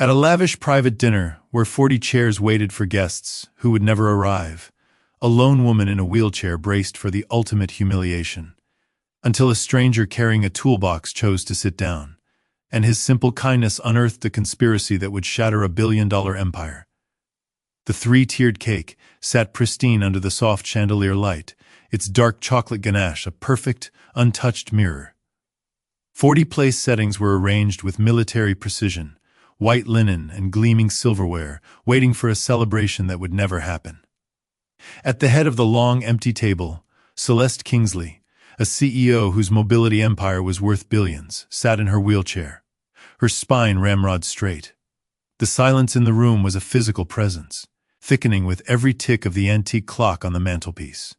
At a lavish private dinner where 40 chairs waited for guests who would never arrive, a lone woman in a wheelchair braced for the ultimate humiliation, until a stranger carrying a toolbox chose to sit down, and his simple kindness unearthed a conspiracy that would shatter a billion-dollar empire. The three-tiered cake sat pristine under the soft chandelier light, its dark chocolate ganache a perfect, untouched mirror. 40 place settings were arranged with military precision, white linen and gleaming silverware, waiting for a celebration that would never happen. At the head of the long, empty table, Celeste Kingsley, a CEO whose mobility empire was worth billions, sat in her wheelchair, her spine ramrod straight. The silence in the room was a physical presence, thickening with every tick of the antique clock on the mantelpiece.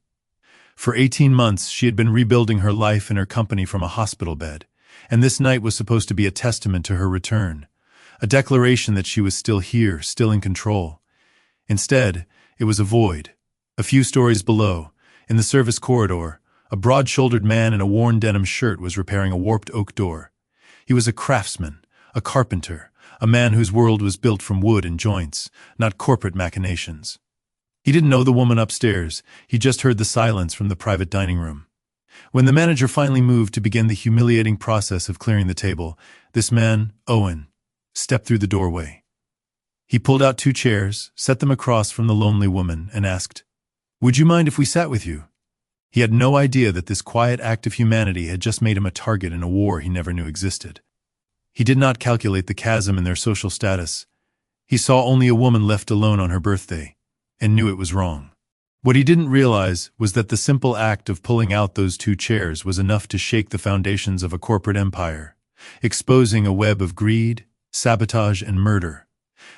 For 18 months, she had been rebuilding her life and her company from a hospital bed, and this night was supposed to be a testament to her return, a declaration that she was still here, still in control. Instead, it was a void. A few stories below, in the service corridor, a broad-shouldered man in a worn denim shirt was repairing a warped oak door. He was a craftsman, a carpenter, a man whose world was built from wood and joints, not corporate machinations. He didn't know the woman upstairs, he just heard the silence from the private dining room. When the manager finally moved to begin the humiliating process of clearing the table, this man, Owen, stepped through the doorway. He pulled out 2 chairs, set them across from the lonely woman, and asked, "Would you mind if we sat with you?" He had no idea that this quiet act of humanity had just made him a target in a war he never knew existed. He did not calculate the chasm in their social status. He saw only a woman left alone on her birthday, and knew it was wrong. What he didn't realize was that the simple act of pulling out those 2 chairs was enough to shake the foundations of a corporate empire, exposing a web of greed, sabotage, and murder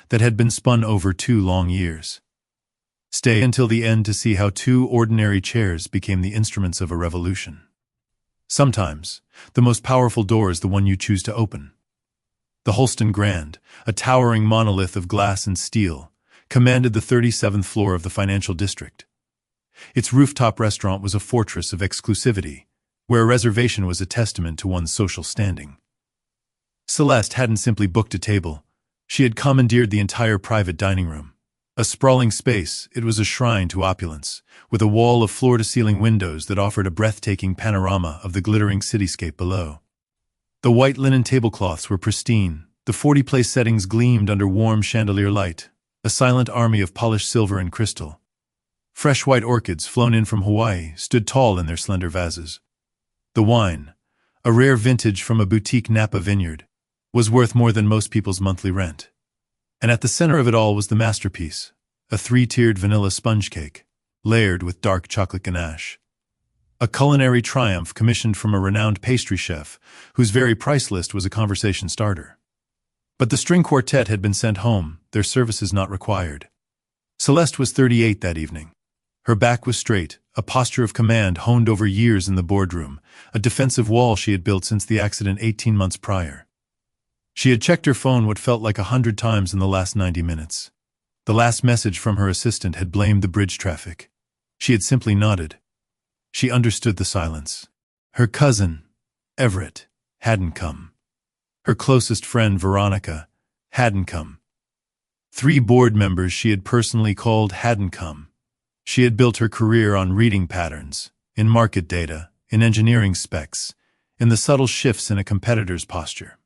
that had been spun over 2 long years. Stay until the end to see how 2 ordinary chairs became the instruments of a revolution. Sometimes, the most powerful door is the one you choose to open. The Holston Grand, a towering monolith of glass and steel, commanded the 37th floor of the financial district. Its rooftop restaurant was a fortress of exclusivity, where a reservation was a testament to one's social standing. Celeste hadn't simply booked a table. She had commandeered the entire private dining room. A sprawling space, it was a shrine to opulence, with a wall of floor-to-ceiling windows that offered a breathtaking panorama of the glittering cityscape below. The white linen tablecloths were pristine, the 40-place settings gleamed under warm chandelier light, a silent army of polished silver and crystal. Fresh white orchids flown in from Hawaii stood tall in their slender vases. The wine, a rare vintage from a boutique Napa vineyard, was worth more than most people's monthly rent. And at the center of it all was the masterpiece, a 3-tiered vanilla sponge cake, layered with dark chocolate ganache. A culinary triumph commissioned from a renowned pastry chef, whose very price list was a conversation starter. But the string quartet had been sent home, their services not required. Celeste was 38 that evening. Her back was straight, a posture of command honed over years in the boardroom, a defensive wall she had built since the accident 18 months prior. She had checked her phone what felt like 100 times in the last 90 minutes. The last message from her assistant had blamed the bridge traffic. She had simply nodded. She understood the silence. Her cousin, Everett, hadn't come. Her closest friend, Veronica, hadn't come. 3 board members she had personally called hadn't come. She had built her career on reading patterns, in market data, in engineering specs, in the subtle shifts in a competitor's posture.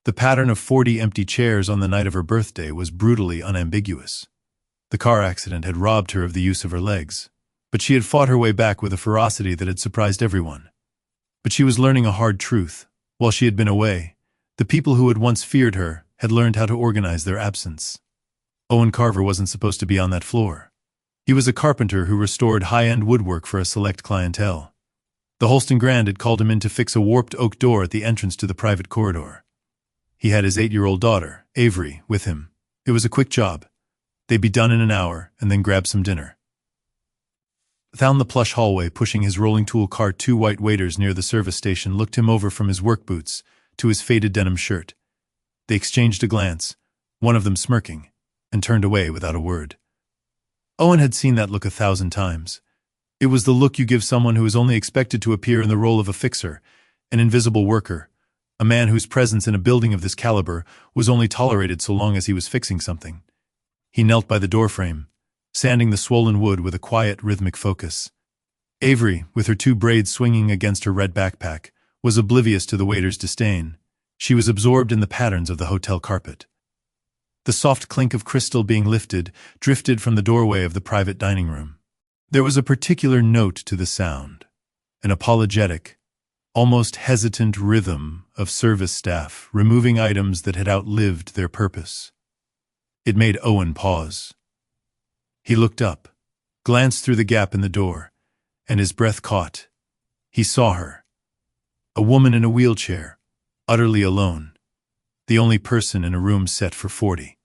The pattern of 40 empty chairs on the night of her birthday was brutally unambiguous. The car accident had robbed her of the use of her legs, but she had fought her way back with a ferocity that had surprised everyone. But she was learning a hard truth. While she had been away, the people who had once feared her had learned how to organize their absence. Owen Carver wasn't supposed to be on that floor. He was a carpenter who restored high-end woodwork for a select clientele. The Holston Grand had called him in to fix a warped oak door at the entrance to the private corridor. He had his 8-year-old daughter, Avery, with him. It was a quick job. They'd be done in an hour and then grab some dinner. Down the plush hallway, pushing his rolling tool cart, 2 white waiters near the service station looked him over from his work boots to his faded denim shirt. They exchanged a glance, one of them smirking, and turned away without a word. Owen had seen that look 1,000 times. It was the look you give someone who is only expected to appear in the role of a fixer, an invisible worker, A man whose presence in a building of this caliber was only tolerated so long as he was fixing something. He knelt by the doorframe, sanding the swollen wood with a quiet, rhythmic focus. Avery, with her 2 braids swinging against her red backpack, was oblivious to the waiter's disdain. She was absorbed in the patterns of the hotel carpet. The soft clink of crystal being lifted drifted from the doorway of the private dining room. There was a particular note to the sound, an apologetic, almost hesitant rhythm of service staff removing items that had outlived their purpose. It made Owen pause. He looked up, glanced through the gap in the door, and his breath caught. He saw her. A woman in a wheelchair, utterly alone, the only person in a room set for 40.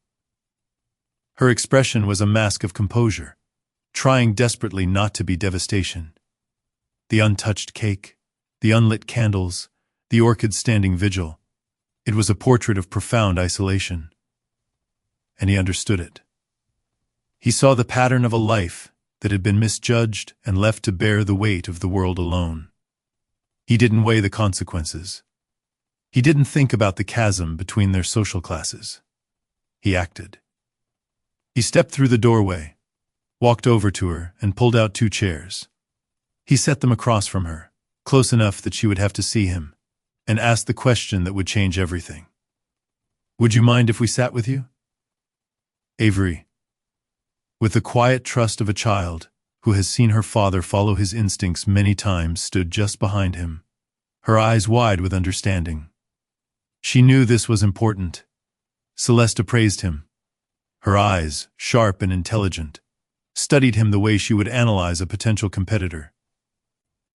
Her expression was a mask of composure, trying desperately not to be devastation. The untouched cake, the unlit candles, the orchids standing vigil. It was a portrait of profound isolation. And he understood it. He saw the pattern of a life that had been misjudged and left to bear the weight of the world alone. He didn't weigh the consequences. He didn't think about the chasm between their social classes. He acted. He stepped through the doorway, walked over to her, and pulled out 2 chairs. He set them across from her, close enough that she would have to see him, and asked the question that would change everything. "Would you mind if we sat with you?" Avery, with the quiet trust of a child who has seen her father follow his instincts many times, stood just behind him, her eyes wide with understanding. She knew this was important. Celeste appraised him. Her eyes, sharp and intelligent, studied him the way she would analyze a potential competitor.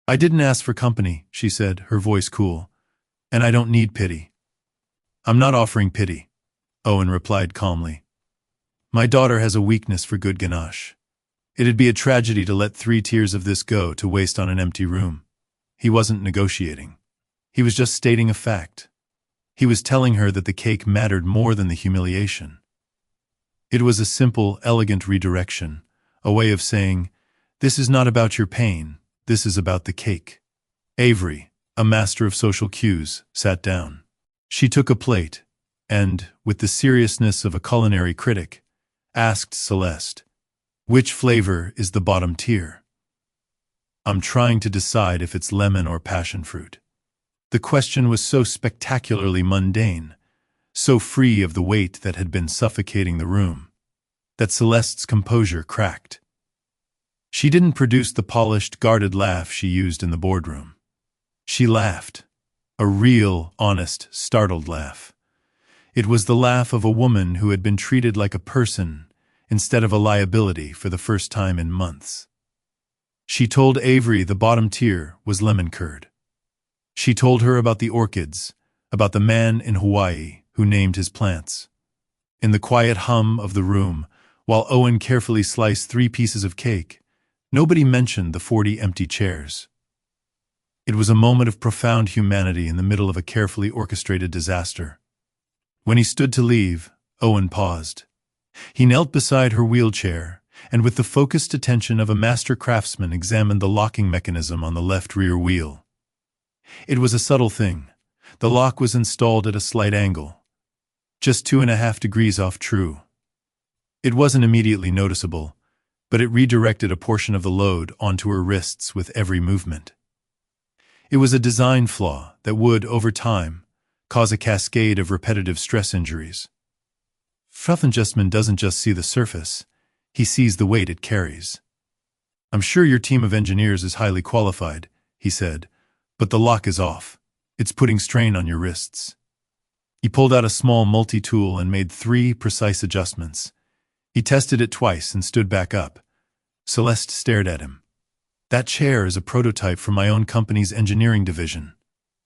"I didn't ask for company," she said, her voice cool, "and I don't need pity." "I'm not offering pity," Owen replied calmly. "My daughter has a weakness for good ganache. It'd be a tragedy to let 3 tiers of this go to waste on an empty room." He wasn't negotiating. He was just stating a fact. He was telling her that the cake mattered more than the humiliation. It was a simple, elegant redirection, a way of saying, "This is not about your pain, this is about the cake." Avery, a master of social cues, sat down. She took a plate and, with the seriousness of a culinary critic, asked Celeste, "Which flavor is the bottom tier?" "I'm trying to decide if it's lemon or passion fruit." The question was so spectacularly mundane, so free of the weight that had been suffocating the room, that Celeste's composure cracked. She didn't produce the polished, guarded laugh she used in the boardroom. She laughed, a real, honest, startled laugh. It was the laugh of a woman who had been treated like a person instead of a liability for the first time in months. She told Avery the bottom tier was lemon curd. She told her about the orchids, about the man in Hawaii who named his plants. In the quiet hum of the room, while Owen carefully sliced 3 pieces of cake, nobody mentioned the 40 empty chairs. It was a moment of profound humanity in the middle of a carefully orchestrated disaster. When he stood to leave, Owen paused. He knelt beside her wheelchair, and with the focused attention of a master craftsman examined the locking mechanism on the left rear wheel. It was a subtle thing. The lock was installed at a slight angle, just 2.5 degrees off true. It wasn't immediately noticeable, but it redirected a portion of the load onto her wrists with every movement. It was a design flaw that would, over time, cause a cascade of repetitive stress injuries. Frothenjustman doesn't just see the surface, he sees the weight it carries. "I'm sure your team of engineers is highly qualified," he said, "but the lock is off. It's putting strain on your wrists." He pulled out a small multi-tool and made 3 precise adjustments. He tested it twice and stood back up. Celeste stared at him. "That chair is a prototype for my own company's engineering division,"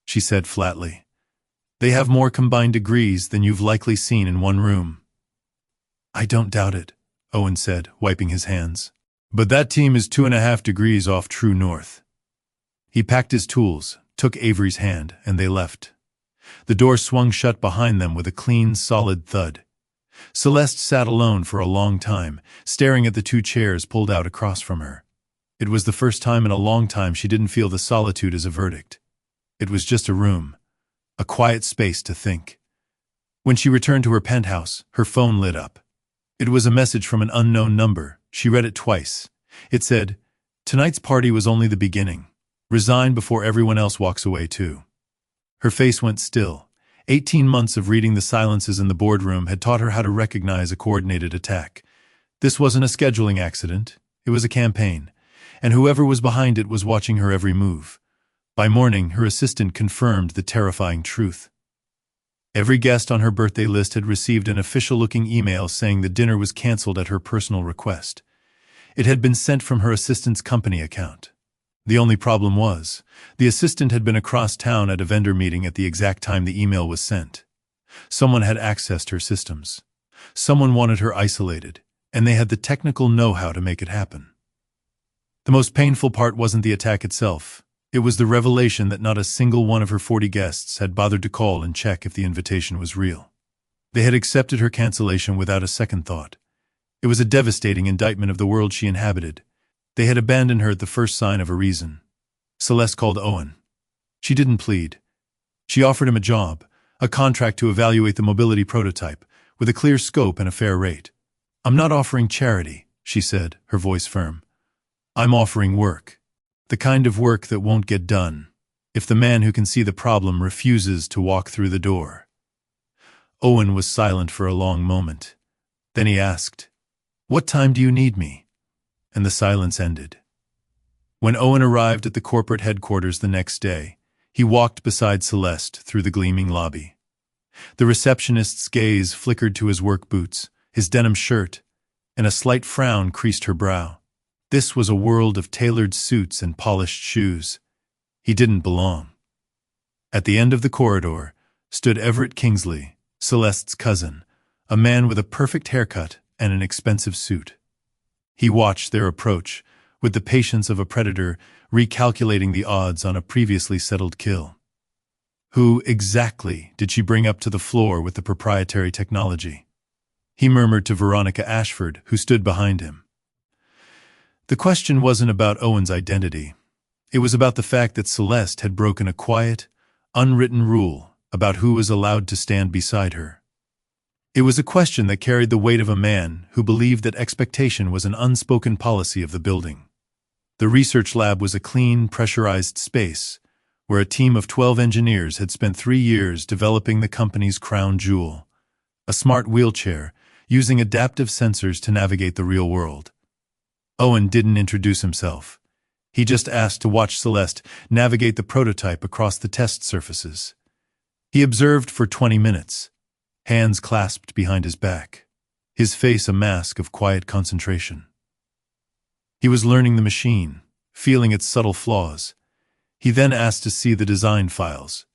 she said flatly. "They have more combined degrees than you've likely seen in one room." "I don't doubt it," Owen said, wiping his hands. "But that team is 2.5 degrees off true north." He packed his tools, took Avery's hand, and they left. The door swung shut behind them with a clean, solid thud. Celeste sat alone for a long time, staring at the 2 chairs pulled out across from her. It was the first time in a long time she didn't feel the solitude as a verdict. It was just a room, a quiet space to think. When she returned to her penthouse, her phone lit up. It was a message from an unknown number. She read it twice. It said, "Tonight's party was only the beginning. Resign before everyone else walks away too." Her face went still. 18 months of reading the silences in the boardroom had taught her how to recognize a coordinated attack. This wasn't a scheduling accident. It was a campaign. And whoever was behind it was watching her every move. By morning, her assistant confirmed the terrifying truth. Every guest on her birthday list had received an official-looking email saying the dinner was canceled at her personal request. It had been sent from her assistant's company account. The only problem was, the assistant had been across town at a vendor meeting at the exact time the email was sent. Someone had accessed her systems. Someone wanted her isolated, and they had the technical know-how to make it happen. The most painful part wasn't the attack itself. It was the revelation that not a single one of her 40 guests had bothered to call and check if the invitation was real. They had accepted her cancellation without a second thought. It was a devastating indictment of the world she inhabited. They had abandoned her at the first sign of a reason. Celeste called Owen. She didn't plead. She offered him a job, a contract to evaluate the mobility prototype, with a clear scope and a fair rate. "I'm not offering charity," she said, her voice firm. "I'm offering work. The kind of work that won't get done if the man who can see the problem refuses to walk through the door." Owen was silent for a long moment. Then he asked, "What time do you need me?" And the silence ended. When Owen arrived at the corporate headquarters the next day, he walked beside Celeste through the gleaming lobby. The receptionist's gaze flickered to his work boots, his denim shirt, and a slight frown creased her brow. This was a world of tailored suits and polished shoes. He didn't belong. At the end of the corridor stood Everett Kingsley, Celeste's cousin, a man with a perfect haircut and an expensive suit. He watched their approach with the patience of a predator recalculating the odds on a previously settled kill. Who exactly did she bring up to the floor with the proprietary technology? He murmured to Veronica Ashford, who stood behind him. The question wasn't about Owen's identity. It was about the fact that Celeste had broken a quiet, unwritten rule about who was allowed to stand beside her. It was a question that carried the weight of a man who believed that expectation was an unspoken policy of the building. The research lab was a clean, pressurized space where a team of 12 engineers had spent 3 years developing the company's crown jewel, a smart wheelchair using adaptive sensors to navigate the real world. Owen didn't introduce himself. He just asked to watch Celeste navigate the prototype across the test surfaces. He observed for 20 minutes, hands clasped behind his back, his face a mask of quiet concentration. He was learning the machine, feeling its subtle flaws. He then asked to see the design files.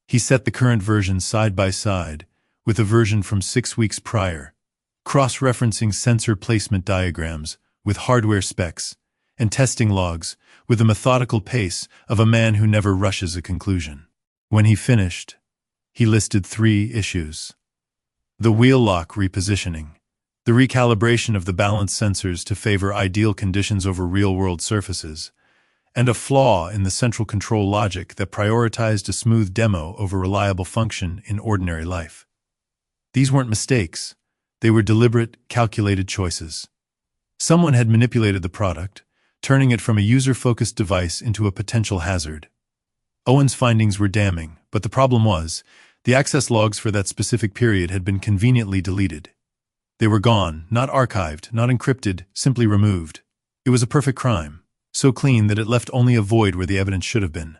He set the current version side by side with a version from 6 weeks prior, cross-referencing sensor placement diagrams with hardware specs, and testing logs with the methodical pace of a man who never rushes a conclusion. When he finished, he listed 3 issues. The wheel lock repositioning, the recalibration of the balance sensors to favor ideal conditions over real-world surfaces, and a flaw in the central control logic that prioritized a smooth demo over reliable function in ordinary life. These weren't mistakes. They were deliberate, calculated choices. Someone had manipulated the product, turning it from a user-focused device into a potential hazard. Owen's findings were damning, but the problem was, the access logs for that specific period had been conveniently deleted. They were gone, not archived, not encrypted, simply removed. It was a perfect crime, so clean that it left only a void where the evidence should have been.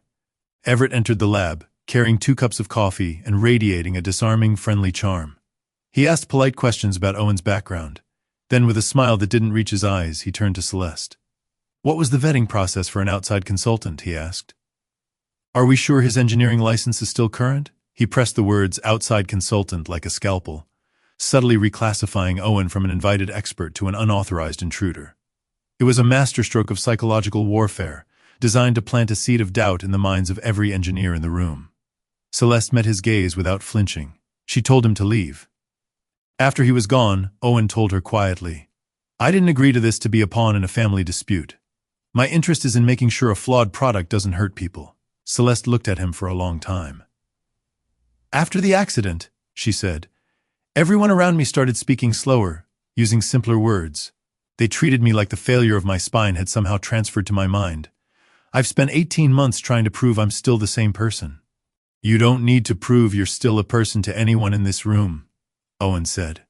Everett entered the lab, carrying 2 cups of coffee and radiating a disarming, friendly charm. He asked polite questions about Owen's background. Then, with a smile that didn't reach his eyes, he turned to Celeste. "What was the vetting process for an outside consultant?" he asked. "Are we sure his engineering license is still current?" He pressed the words outside consultant like a scalpel, subtly reclassifying Owen from an invited expert to an unauthorized intruder. It was a masterstroke of psychological warfare, designed to plant a seed of doubt in the minds of every engineer in the room. Celeste met his gaze without flinching. She told him to leave. After he was gone, Owen told her quietly, "I didn't agree to this to be a pawn in a family dispute. My interest is in making sure a flawed product doesn't hurt people." Celeste looked at him for a long time. After the accident, she said, everyone around me started speaking slower, using simpler words. They treated me like the failure of my spine had somehow transferred to my mind. I've spent 18 months trying to prove I'm still the same person. You don't need to prove you're still a person to anyone in this room, Owen said.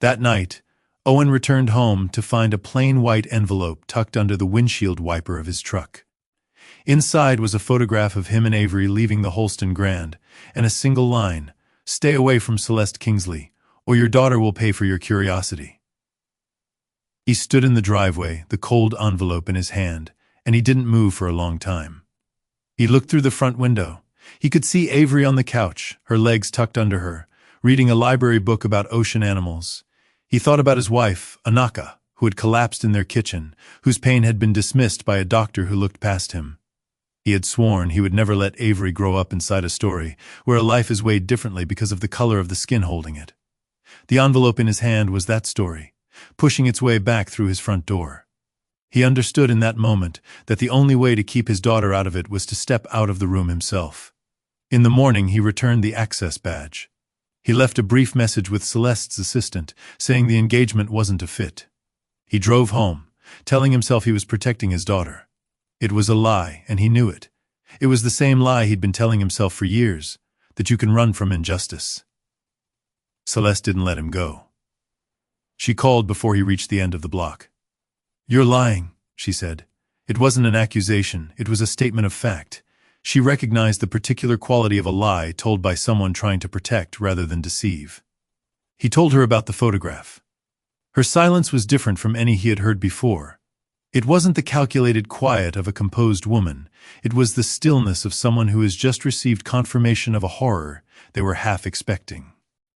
That night, Owen returned home to find a plain white envelope tucked under the windshield wiper of his truck. Inside was a photograph of him and Avery leaving the Holston Grand, and a single line, "Stay away from Celeste Kingsley, or your daughter will pay for your curiosity." He stood in the driveway, the cold envelope in his hand, and he didn't move for a long time. He looked through the front window. He could see Avery on the couch, her legs tucked under her, reading a library book about ocean animals. He thought about his wife, Anaka, who had collapsed in their kitchen, whose pain had been dismissed by a doctor who looked past him. He had sworn he would never let Avery grow up inside a story where a life is weighed differently because of the color of the skin holding it. The envelope in his hand was that story, pushing its way back through his front door. He understood in that moment that the only way to keep his daughter out of it was to step out of the room himself. In the morning, he returned the access badge. He left a brief message with Celeste's assistant, saying the engagement wasn't a fit. He drove home, telling himself he was protecting his daughter. It was a lie, and he knew it. It was the same lie he'd been telling himself for years, that you can run from injustice. Celeste didn't let him go. She called before he reached the end of the block. "You're lying," she said. It wasn't an accusation, it was a statement of fact. She recognized the particular quality of a lie told by someone trying to protect rather than deceive. He told her about the photograph. Her silence was different from any he had heard before. It wasn't the calculated quiet of a composed woman. It was the stillness of someone who has just received confirmation of a horror they were half expecting.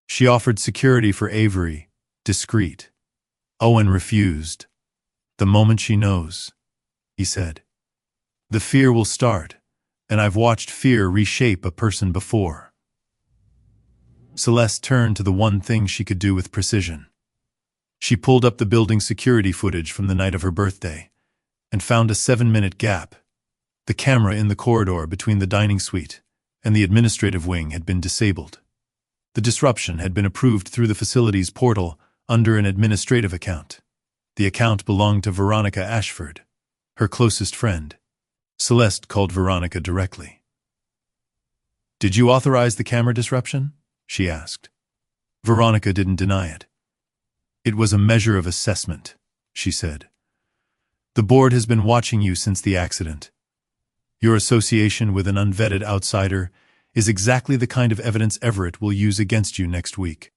She offered security for Avery, discreet. Owen refused. "The moment she knows," he said. "The fear will start, and I've watched fear reshape a person before." Celeste turned to the one thing she could do with precision. She pulled up the building security footage from the night of her birthday and found a 7-minute gap. The camera in the corridor between the dining suite and the administrative wing had been disabled. The disruption had been approved through the facility's portal under an administrative account. The account belonged to Veronica Ashford, her closest friend. Celeste called Veronica directly. "Did you authorize the camera disruption?" she asked. Veronica didn't deny it. "It was a measure of assessment," she said. "The board has been watching you since the accident. Your association with an unvetted outsider is exactly the kind of evidence Everett will use against you next week."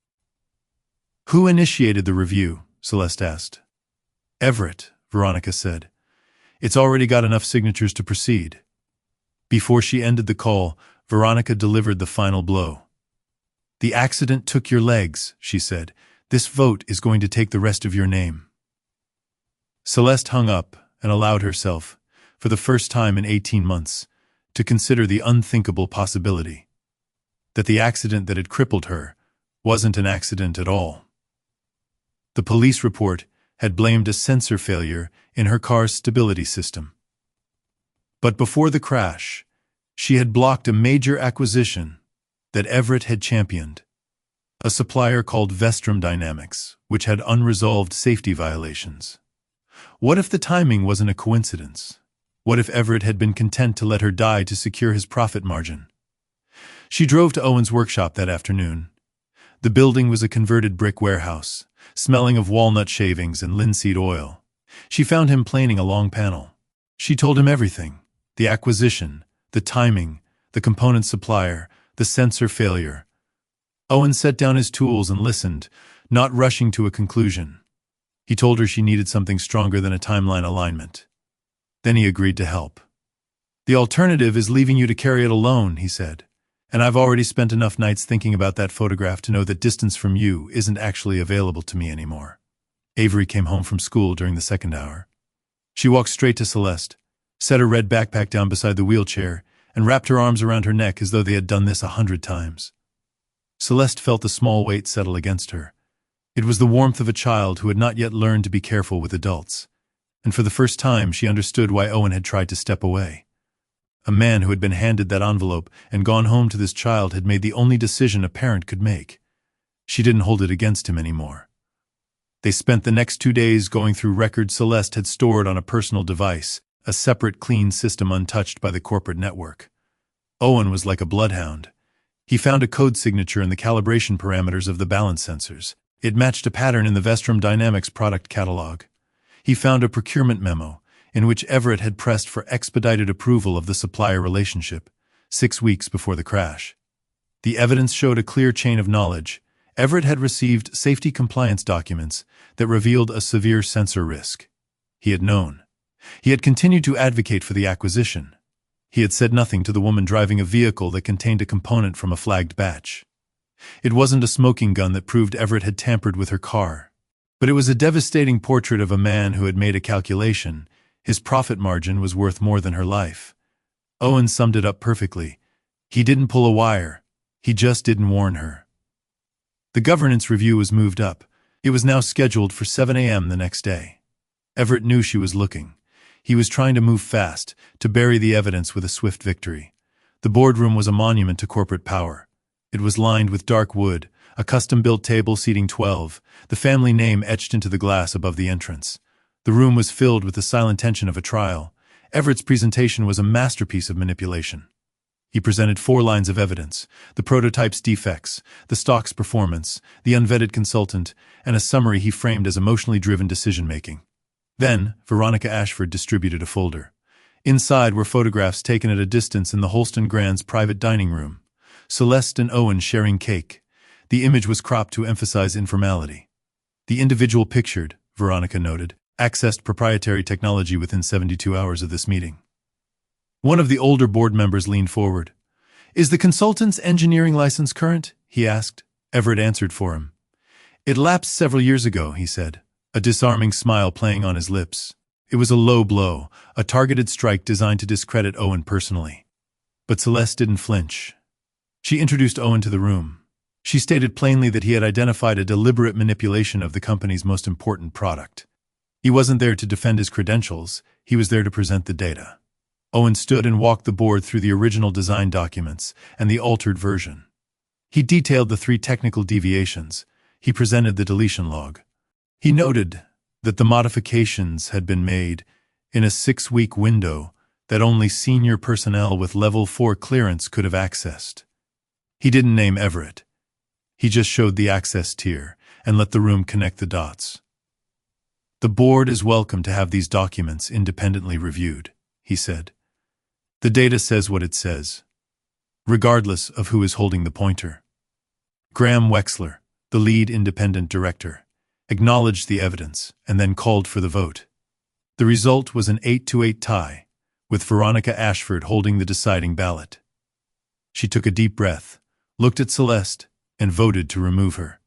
"Who initiated the review?" Celeste asked. "Everett," Veronica said. "It's already got enough signatures to proceed." Before she ended the call, Veronica delivered the final blow. "The accident took your legs," she said. "This vote is going to take the rest of your name." Celeste hung up and allowed herself, for the first time in 18 months, to consider the unthinkable possibility that the accident that had crippled her wasn't an accident at all. The police report had blamed a sensor failure in her car's stability system. But before the crash, she had blocked a major acquisition that Everett had championed, a supplier called Vestrum Dynamics, which had unresolved safety violations. What if the timing wasn't a coincidence? What if Everett had been content to let her die to secure his profit margin? She drove to Owen's workshop that afternoon. The building was a converted brick warehouse, smelling of walnut shavings and linseed oil. She found him planing a long panel. She told him everything: the acquisition, the timing, the component supplier, the sensor failure. Owen set down his tools and listened, not rushing to a conclusion. He told her she needed something stronger than a timeline alignment. Then he agreed to help. "The alternative is leaving you to carry it alone," he said. "And I've already spent enough nights thinking about that photograph to know that distance from you isn't actually available to me anymore." Avery came home from school during the second hour. She walked straight to Celeste, set her red backpack down beside the wheelchair, and wrapped her arms around her neck as though they had done this 100 times. Celeste felt the small weight settle against her. It was the warmth of a child who had not yet learned to be careful with adults, and for the first time she understood why Owen had tried to step away. A man who had been handed that envelope and gone home to this child had made the only decision a parent could make. She didn't hold it against him anymore. They spent the next 2 days going through records Celeste had stored on a personal device, a separate, clean system untouched by the corporate network. Owen was like a bloodhound. He found a code signature in the calibration parameters of the balance sensors. It matched a pattern in the Vestrum Dynamics product catalog. He found a procurement memo in which Everett had pressed for expedited approval of the supplier relationship, 6 weeks before the crash. The evidence showed a clear chain of knowledge. Everett had received safety compliance documents that revealed a severe sensor risk. He had known. He had continued to advocate for the acquisition. He had said nothing to the woman driving a vehicle that contained a component from a flagged batch. It wasn't a smoking gun that proved Everett had tampered with her car, but it was a devastating portrait of a man who had made a calculation. His profit margin was worth more than her life. Owen summed it up perfectly. He didn't pull a wire. He just didn't warn her. The governance review was moved up. It was now scheduled for 7 a.m. the next day. Everett knew she was looking. He was trying to move fast, to bury the evidence with a swift victory. The boardroom was a monument to corporate power. It was lined with dark wood, a custom-built table seating 12, the family name etched into the glass above the entrance. The room was filled with the silent tension of a trial. Everett's presentation was a masterpiece of manipulation. He presented 4 lines of evidence: the prototype's defects, the stock's performance, the unvetted consultant, and a summary he framed as emotionally driven decision-making. Then, Veronica Ashford distributed a folder. Inside were photographs taken at a distance in the Holston Grand's private dining room. Celeste and Owen sharing cake. The image was cropped to emphasize informality. The individual pictured, Veronica noted, accessed proprietary technology within 72 hours of this meeting. One of the older board members leaned forward. "Is the consultant's engineering license current?" he asked. Everett answered for him. "It lapsed several years ago," he said, a disarming smile playing on his lips. It was a low blow, a targeted strike designed to discredit Owen personally. But Celeste didn't flinch. She introduced Owen to the room. She stated plainly that he had identified a deliberate manipulation of the company's most important product. He wasn't there to defend his credentials, he was there to present the data. Owen stood and walked the board through the original design documents and the altered version. He detailed the 3 technical deviations. He presented the deletion log. He noted that the modifications had been made in a 6-week window that only senior personnel with Level 4 clearance could have accessed. He didn't name Everett. He just showed the access tier and let the room connect the dots. "The board is welcome to have these documents independently reviewed," he said. "The data says what it says, regardless of who is holding the pointer." Graham Wexler, the lead independent director, acknowledged the evidence and then called for the vote. The result was an 8-8 tie, with Veronica Ashford holding the deciding ballot. She took a deep breath, looked at Celeste, and voted to remove her.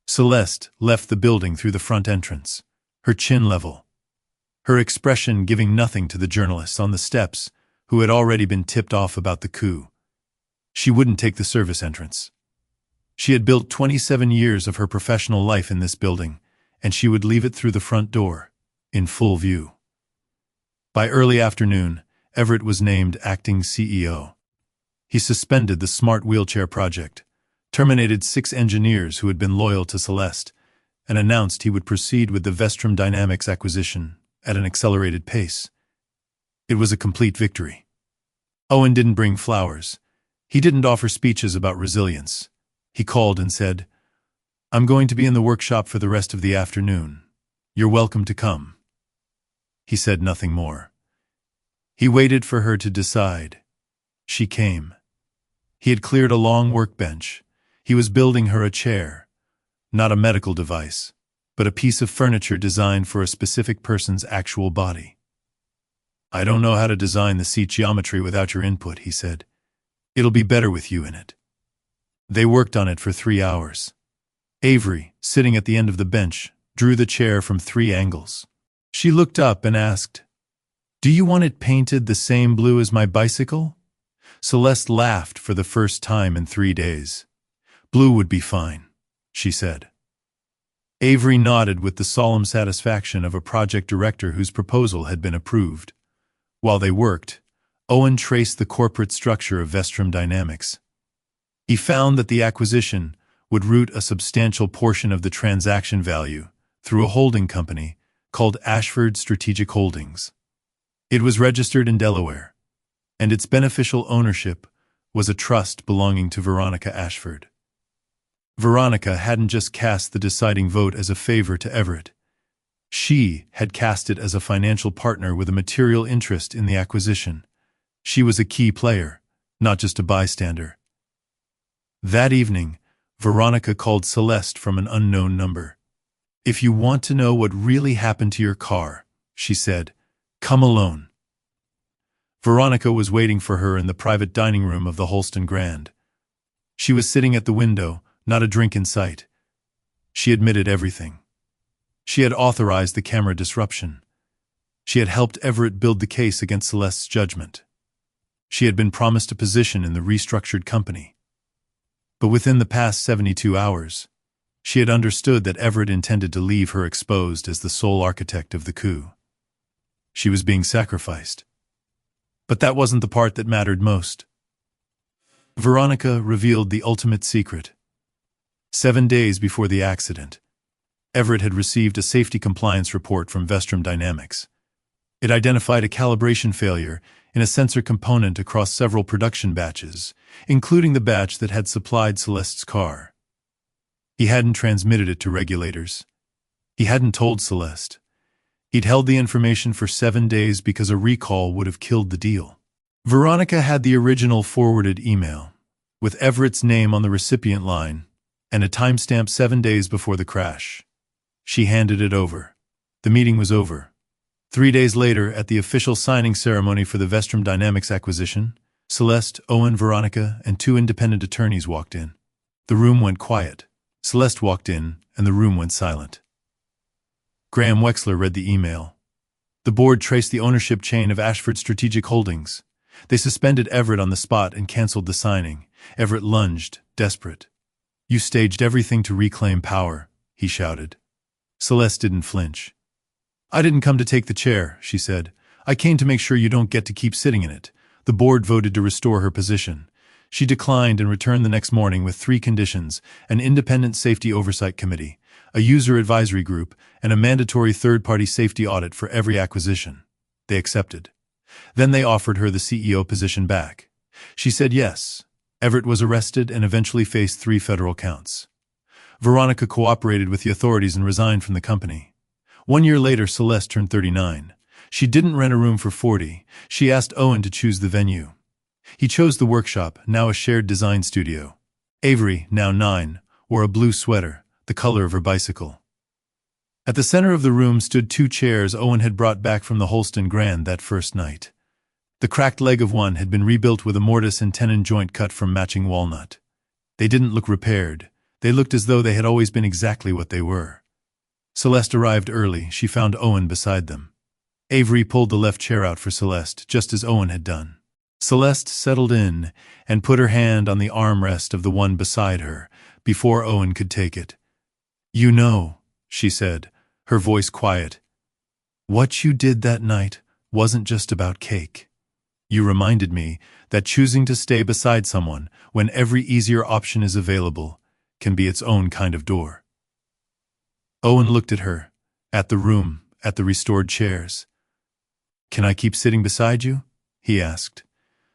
Celeste left the building through the front entrance, her chin level, her expression giving nothing to the journalists on the steps who had already been tipped off about the coup. She wouldn't take the service entrance. She had built 27 years of her professional life in this building, and she would leave it through the front door, in full view. By early afternoon, Everett was named acting CEO. He suspended the Smart Wheelchair project, terminated 6 engineers who had been loyal to Celeste, and announced he would proceed with the Vestrum Dynamics acquisition at an accelerated pace. It was a complete victory. Owen didn't bring flowers. He didn't offer speeches about resilience. He called and said, "I'm going to be in the workshop for the rest of the afternoon. You're welcome to come." He said nothing more. He waited for her to decide. She came. He had cleared a long workbench. He was building her a chair. Not a medical device, but a piece of furniture designed for a specific person's actual body. "I don't know how to design the seat geometry without your input," he said. "It'll be better with you in it." They worked on it for 3 hours. Avery, sitting at the end of the bench, drew the chair from 3 angles. She looked up and asked, "Do you want it painted the same blue as my bicycle?" Celeste laughed for the first time in 3 days. "Blue would be fine," she said. Avery nodded with the solemn satisfaction of a project director whose proposal had been approved. While they worked, Owen traced the corporate structure of Vestrum Dynamics. He found that the acquisition would route a substantial portion of the transaction value through a holding company called Ashford Strategic Holdings. It was registered in Delaware, and its beneficial ownership was a trust belonging to Veronica Ashford. Veronica hadn't just cast the deciding vote as a favor to Everett. She had cast it as a financial partner with a material interest in the acquisition. She was a key player, not just a bystander. That evening, Veronica called Celeste from an unknown number. "If you want to know what really happened to your car," she said, "come alone." Veronica was waiting for her in the private dining room of the Holston Grand. She was sitting at the window, not a drink in sight. She admitted everything. She had authorized the camera disruption. She had helped Everett build the case against Celeste's judgment. She had been promised a position in the restructured company. But within the past 72 hours, she had understood that Everett intended to leave her exposed as the sole architect of the coup. She was being sacrificed. But that wasn't the part that mattered most. Veronica revealed the ultimate secret. 7 days before the accident, Everett had received a safety compliance report from Vestrum Dynamics. It identified a calibration failure in a sensor component across several production batches, including the batch that had supplied Celeste's car. He hadn't transmitted it to regulators. He hadn't told Celeste. He'd held the information for 7 days because a recall would have killed the deal. Veronica had the original forwarded email, with Everett's name on the recipient line, and a timestamp 7 days before the crash. She handed it over. The meeting was over. 3 days later, at the official signing ceremony for the Vestrum Dynamics acquisition, Celeste, Owen, Veronica, and 2 independent attorneys walked in. The room went quiet. Celeste walked in, and the room went silent. Graham Wexler read the email. The board traced the ownership chain of Ashford Strategic Holdings. They suspended Everett on the spot and canceled the signing. Everett lunged, desperate. "You staged everything to reclaim power," he shouted. Celeste didn't flinch. "I didn't come to take the chair," she said. "I came to make sure you don't get to keep sitting in it." The board voted to restore her position. She declined and returned the next morning with 3 conditions: an independent safety oversight committee, a user advisory group, and a mandatory third-party safety audit for every acquisition. They accepted. Then they offered her the CEO position back. She said yes. Everett was arrested and eventually faced 3 federal counts. Veronica cooperated with the authorities and resigned from the company. 1 year later, Celeste turned 39. She didn't rent a room for 40. She asked Owen to choose the venue. He chose the workshop, now a shared design studio. Avery, now 9, wore a blue sweater, the color of her bicycle. At the center of the room stood 2 chairs Owen had brought back from the Holston Grand that first night. The cracked leg of one had been rebuilt with a mortise and tenon joint cut from matching walnut. They didn't look repaired. They looked as though they had always been exactly what they were. Celeste arrived early. She found Owen beside them. Avery pulled the left chair out for Celeste, just as Owen had done. Celeste settled in and put her hand on the armrest of the one beside her before Owen could take it. "You know," she said, her voice quiet, "what you did that night wasn't just about cake. You reminded me that choosing to stay beside someone when every easier option is available can be its own kind of door." Owen looked at her, at the room, at the restored chairs. "Can I keep sitting beside you?" he asked.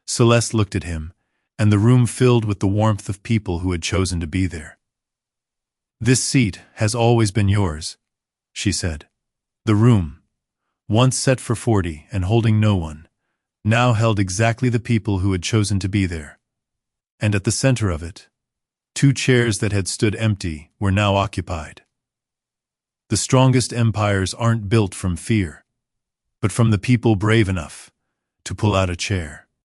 Celeste looked at him, and the room filled with the warmth of people who had chosen to be there. "This seat has always been yours," she said. The room, once set for 40 and holding no one, now held exactly the people who had chosen to be there. And at the center of it, 2 chairs that had stood empty were now occupied. The strongest empires aren't built from fear, but from the people brave enough to pull out a chair.